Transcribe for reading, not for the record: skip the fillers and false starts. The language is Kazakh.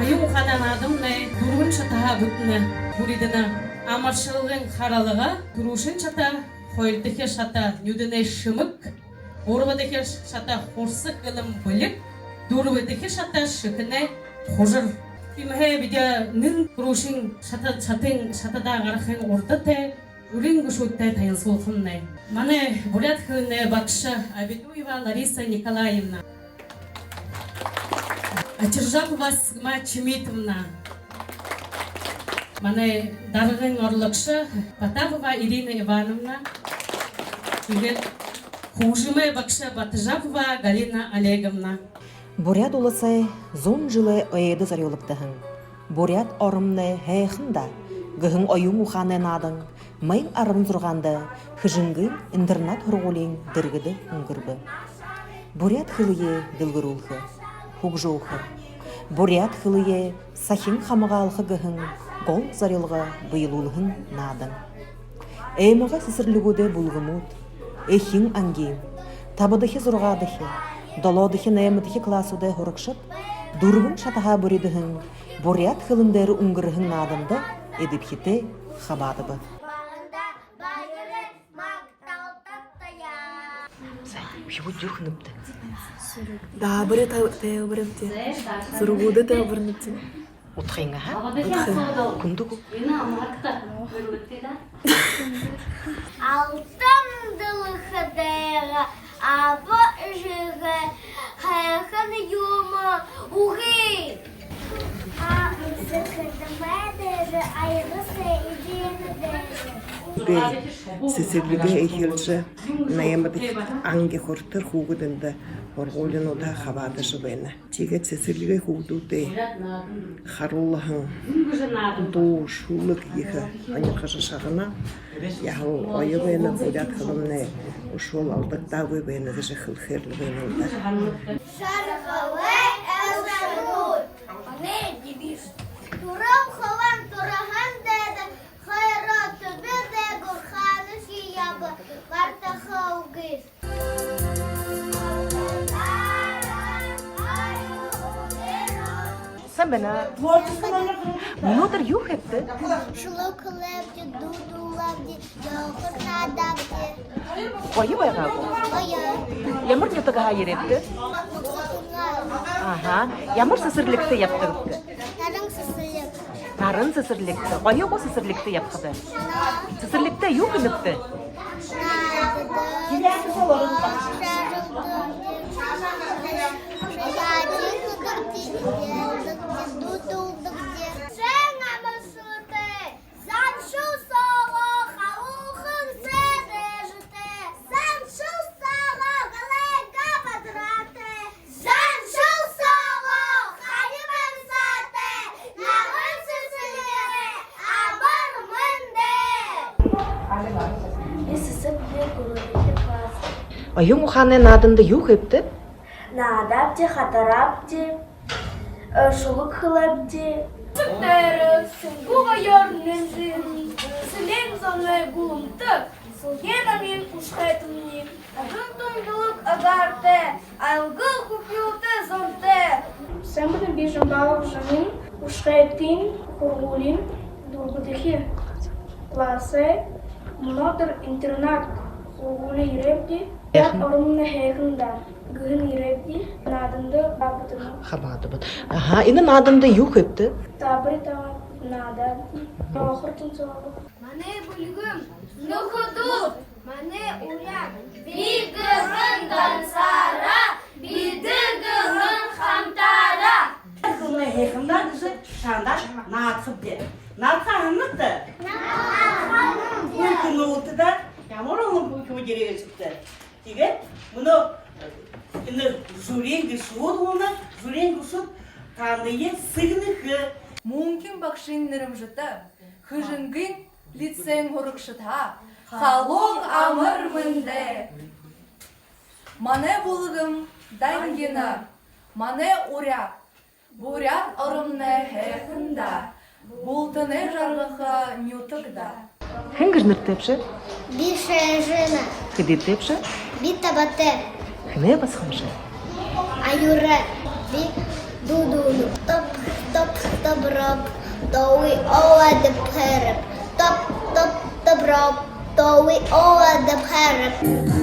Аюң хананадым не, дургын шатаға бүтіне, буридіні. Амаршылығын қаралыға, тұрушын шата, қойылдыке шата, нүдіне шымық, орғыдыке шата хорсы қылым білік, дұрғыдыке шата шықыне қожыр. Бімге біде нін тұрушын шатада ғарқын ордыте, үрін күшөтті тайынсылқынне. Мане бурят қылыне бақшы Абидуева Лариса Николаевна. Чержапова Сыгма Чемитовна. Мане дарғын орлықшы Потапова Ирина Ивановна. Түген хужымы бақшы Батыжапова Галина Олеговна. Бурят улысы зон жылы ойды зарелыптығын. Бурят орымны хайқында, гығын ойын ұқаны надың, майын арым зұрғанды, хыжыңғын интернат ғырғолен дыргыды ұңғырбы. Бурят хылые дылғырулхы, хугжоухы. Бурят хылые сахин хамығалқы гығын, гол зарелға бұйылулығын надың. Әйміға сесірлігуді бұлғымуд, эхин ангим, табыдығы зұрғадығы, долодығы нәймідігі класуды ғырықшып, дұрғын шатаға бұредіғын, бурят хылындары ұңғырығын надыңды едіпхеті қабадыбы. Его дюхнуты. Да, бұрет тәу бірімте. Сұрғуды тәу бірімте. Утхайңа, ха? Утхайңа. Күндігі? Алтын дылықыдығы, абы жығы, қайқын юмы, уғи. Сықырдымайдығы, айғысы иденідегі. Сесерліге әйхелжі найамадық аңге қортыр хуғыдынды орғолын ода қабады жывайны. Тегет сесерліге хуғдуды қарулығын ду шулық егі анықыжы шағына яғыл ойы бәйні бұлят қылымны ұшол алдықта бәйні ғыжы қылхерлі бәйні олда. Шарғылы әлшағуд, ане дебіш. Турам қылан тұраған дәді, қайраты бәді ғұрқаны шиябы, қартақы ұғыз. Sen bana bunlar yok hepti. Şulu kılabdı, dudulabdı, yoğurtadabdı. Koyu bayağı bu. Oya, Yağmur yutuğu hayır etti. Aha, yağmur sısırlıkta yaptı. narın sısılık. Narın sısırlıkta. Koyu bu sısırlıkta yaptı. Sısırlıkta yok etti. Oyun uğanın adında yok hepti. Надапте, хатарапте, шулuk хылапте. Сыктары, сынгуға йорнызын, сылен зоны гулымты, сылгена мен ушқайтымни. Ағын тұңдылық агарты, айылгыл күпілті зонты. Сен бұны бежін балық жының, ушқайтын, құрғулин, дұрғыдығы класы, мұнадыр интернат, құрғулы ерепті, орымны хейгында. Гын ирепти, надымды бабытыны. Xabadı bu. Aha, inin adında yok hepti. Табыр тағын надады. Оқыртын соғы. Мане бүлгім, нұқыдуд, мане уян. Бигығын дансара, бидігығын хамтара. Кылны хейхында кысы шандаш наатқып де. Наатқа ханнықты? Наатқа. Күн ұлты да, ямыр оңын бұл көй дереге шықты. Деген, мұны журенгі шуыд оны, журенгі шуыд таные сыгнықы. Мункин бақшыннырым жыты, хыжынгын лицен ғырықшыта, халон амыр мынды. Мане бұлығым дайнгена, мане уряк, бурят ұрымны хейхында, бұлтыны жарғыға нютықда. Хенгіж ныртепші? Біше жина, Хидиптепші? біта бате, Хне басхымшы? аюре, бі дудулу, топ топ-топ-роб, тоуи ола де переп. Топ-топ-топ-роб, тоуи ола де переп.